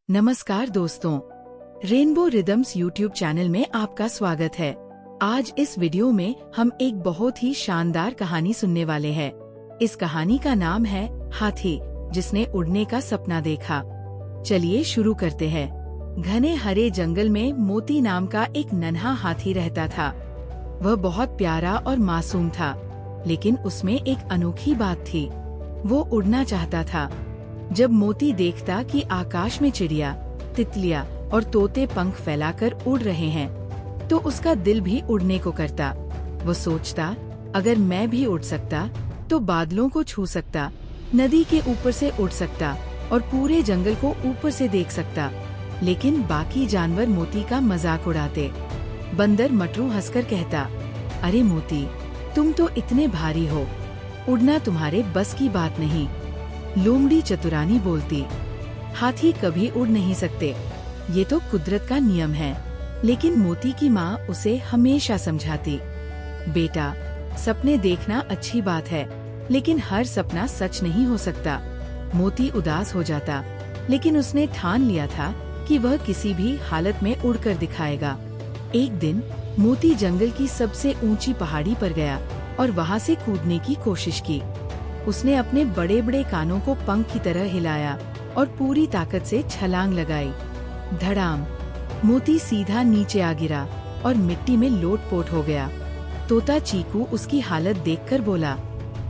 नमस्कार दोस्तों, rainbow rhythms YouTube channel में आपका स्वागत है। आज इस वीडियो में हम एक बहुत ही शानदार कहानी सुनने वाले हैं। इस कहानी का नाम है हाथी जिसने उड़ने का सपना देखा। चलिए शुरू करते हैं। घने हरे जंगल में मोती नाम का एक नन्हा हाथी रहता था। वह बहुत प्यारा और मासूम था, लेकिन उसमें एक अनोखी बात थी। वो उड़ना चाहता था। जब मोती देखता कि आकाश में चिड़िया, तितलियां और तोते पंख फैलाकर उड़ रहे हैं, तो उसका दिल भी उड़ने को करता। वो सोचता, अगर मैं भी उड़ सकता तो बादलों को छू सकता, नदी के ऊपर से उड़ सकता और पूरे जंगल को ऊपर से देख सकता। लेकिन बाकी जानवर मोती का मजाक उड़ाते। बंदर मटरू हंसकर कहता, अरे मोती, तुम तो इतने भारी हो, उड़ना तुम्हारे बस की बात नहीं। लोमड़ी चतुरानी बोलती, हाथी कभी उड़ नहीं सकते, ये तो कुदरत का नियम है। लेकिन मोती की माँ उसे हमेशा समझाती, बेटा, सपने देखना अच्छी बात है, लेकिन हर सपना सच नहीं हो सकता। मोती उदास हो जाता, लेकिन उसने ठान लिया था कि वह किसी भी हालत में उड़कर दिखाएगा। एक दिन मोती जंगल की सबसे ऊंची पहाड़ी पर गया और वहाँ से कूदने की कोशिश की। उसने अपने बड़े बड़े कानों को पंख की तरह हिलाया और पूरी ताकत से छलांग लगाई। धड़ाम, मोती सीधा नीचे आ गिरा और मिट्टी में लोटपोट हो गया। तोता चीकू उसकी हालत देखकर बोला,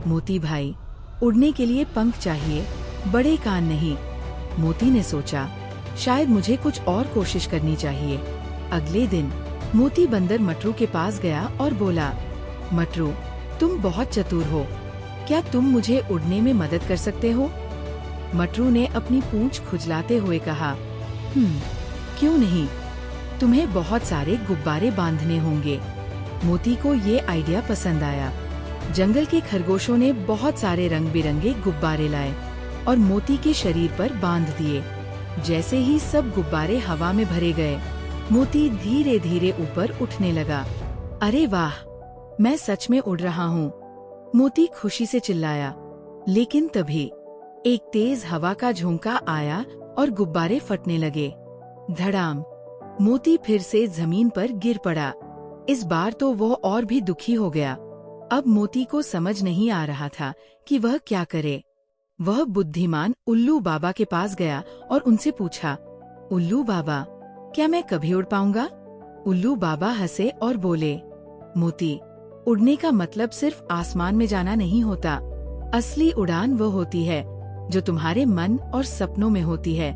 मोती भाई, उड़ने के लिए पंख चाहिए, बड़े कान नहीं। मोती ने सोचा, शायद मुझे कुछ और कोशिश करनी चाहिए। अगले दिन मोती बंदर मटरू के पास गया और बोला, मटरू, तुम बहुत चतुर हो, क्या तुम मुझे उड़ने में मदद कर सकते हो? मटरू ने अपनी पूंछ खुजलाते हुए कहा, क्यों नहीं, तुम्हें बहुत सारे गुब्बारे बांधने होंगे। मोती को ये आइडिया पसंद आया। जंगल के खरगोशों ने बहुत सारे रंग बिरंगे गुब्बारे लाए और मोती के शरीर पर बांध दिए। जैसे ही सब गुब्बारे हवा में भरे गए, मोती धीरे धीरे ऊपर उठने लगा। अरे वाह, मैं सच में उड़ रहा हूँ, मोती खुशी से चिल्लाया। लेकिन तभी एक तेज हवा का झोंका आया और गुब्बारे फटने लगे। धड़ाम, मोती फिर से जमीन पर गिर पड़ा। इस बार तो वो और भी दुखी हो गया। अब मोती को समझ नहीं आ रहा था कि वह क्या करे। वह बुद्धिमान उल्लू बाबा के पास गया और उनसे पूछा, उल्लू बाबा, क्या मैं कभी उड़ पाऊंगा? उल्लू बाबा हंसे और बोले, मोती, उड़ने का मतलब सिर्फ आसमान में जाना नहीं होता। असली उड़ान वो होती है जो तुम्हारे मन और सपनों में होती है।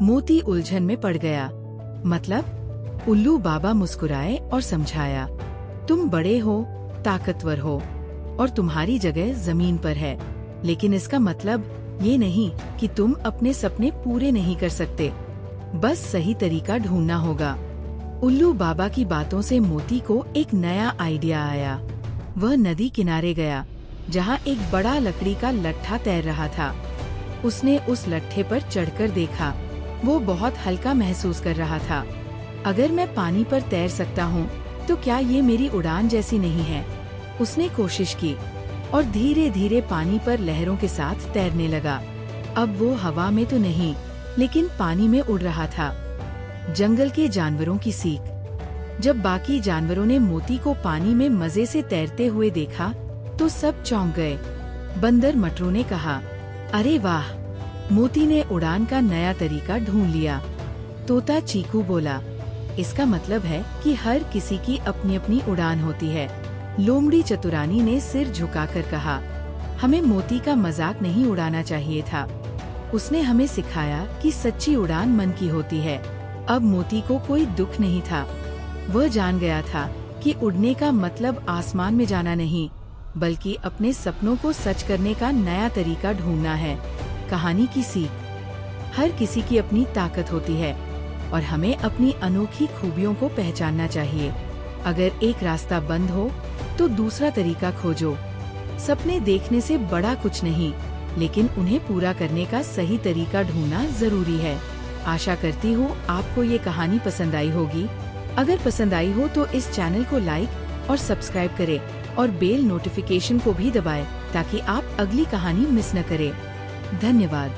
मोती उलझन में पड़ गया। मतलब? उल्लू बाबा मुस्कुराए और समझाया, तुम बड़े हो, ताकतवर हो और तुम्हारी जगह जमीन पर है, लेकिन इसका मतलब ये नहीं कि तुम अपने सपने पूरे नहीं कर सकते। बस सही तरीका ढूंढना होगा। उल्लू बाबा की बातों से मोती को एक नया आइडिया आया। वह नदी किनारे गया, जहाँ एक बड़ा लकड़ी का लट्ठा तैर रहा था। उसने उस लट्ठे पर चढ़कर देखा। वो बहुत हल्का महसूस कर रहा था। अगर मैं पानी पर तैर सकता हूँ, तो क्या ये मेरी उड़ान जैसी नहीं है? उसने कोशिश की और धीरे धीरे पानी पर लहरों के साथ तैरने लगा। अब वो हवा में तो नहीं, लेकिन पानी में उड़ रहा था। जंगल के जानवरों की सीख। जब बाकी जानवरों ने मोती को पानी में मजे से तैरते हुए देखा, तो सब चौंक गए। बंदर मटरू ने कहा, अरे वाह, मोती ने उड़ान का नया तरीका ढूंढ लिया। तोता चीकू बोला, इसका मतलब है कि हर किसी की अपनी अपनी उड़ान होती है। लोमड़ी चतुरानी ने सिर झुकाकर कहा, हमें मोती का मजाक नहीं उड़ाना चाहिए था। उसने हमें सिखाया कि सच्ची उड़ान मन की होती है। अब मोती को कोई दुख नहीं था। वह जान गया था कि उड़ने का मतलब आसमान में जाना नहीं, बल्कि अपने सपनों को सच करने का नया तरीका ढूंढना है। कहानी की सीख, हर किसी की अपनी ताकत होती है और हमें अपनी अनोखी खूबियों को पहचानना चाहिए। अगर एक रास्ता बंद हो, तो दूसरा तरीका खोजो। सपने देखने से बड़ा कुछ नहीं, लेकिन उन्हें पूरा करने का सही तरीका ढूंढना जरूरी है। आशा करती हूँ आपको ये कहानी पसंद आई होगी। अगर पसंद आई हो तो इस चैनल को लाइक और सब्सक्राइब करें और बेल नोटिफिकेशन को भी दबाएं, ताकि आप अगली कहानी मिस न करें। धन्यवाद।